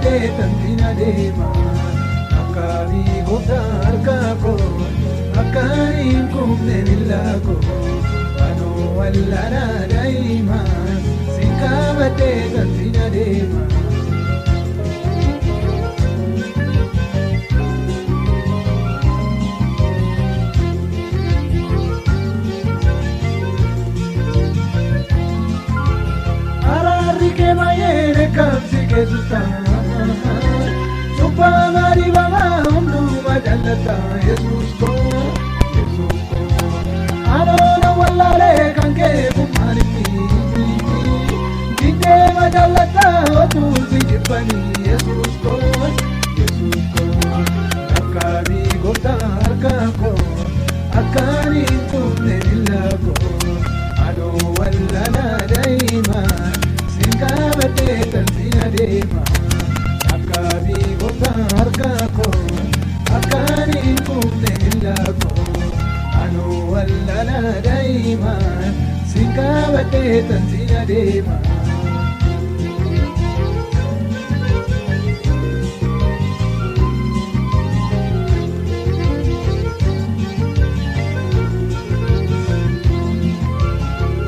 qabatee tantiin adeema akka biqiltuu harkaa koo akka hin qubne miila koo anoo wallanaa daa'ima si qabatee tantiin adeema. Kamsi kesuta, supa mari baba undu majalata Yesus ko, Ano wallale kanke kumari dite majalata otu sijipani Yesus ko, akari gota arkako, akari kumne dilako, ano wallana daima. Qabatee tantiin adeema akka biqiltuu harkaa koo akka hin qubne miila koo anoo wallanaa daa'ima si qabatee tantiin adeema.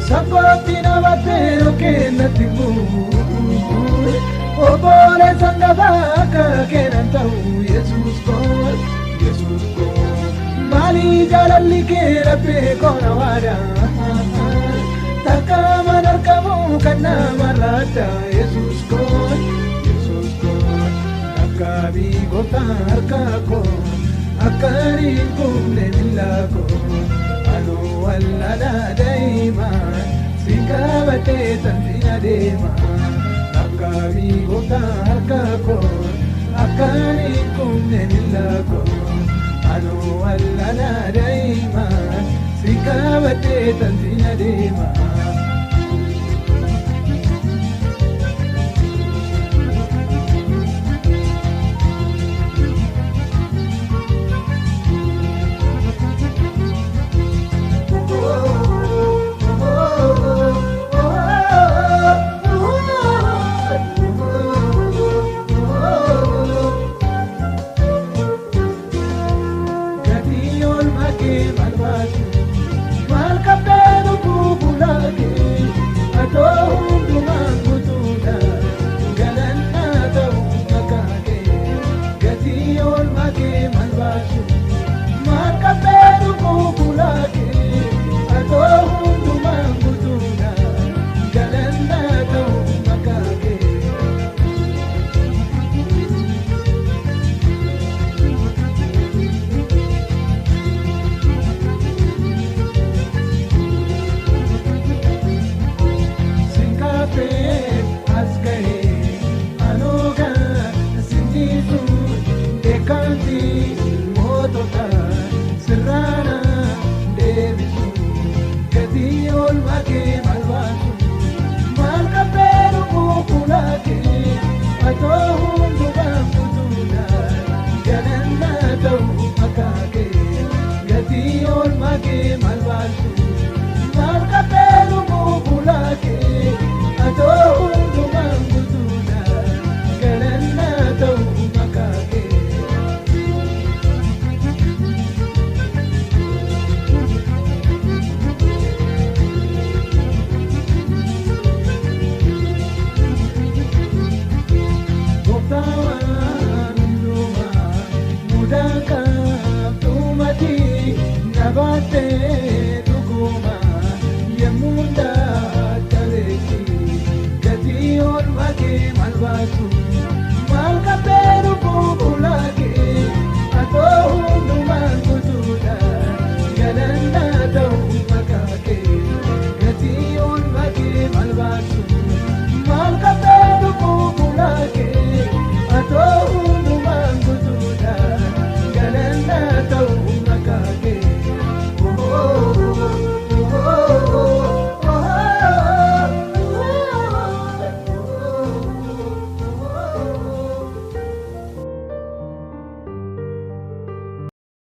Sababii nabatee okeennatti bu'uun obbolee sangafaa akka keenan ta'u Yesus ko maalii jaalalli kee rabbee koona waadaa takka mana argamu kan namarraa adda Yesus ko akka biqiltuu harkaa koo akka hin qubne miila koo anoo wallanaa daa'ima. Si qabatee tantiin adeema akka biqiltuu harkaa koo akka hin qubne miila koo anoo wallanaa daa'ima si qabatee tantiin adeema. Bye.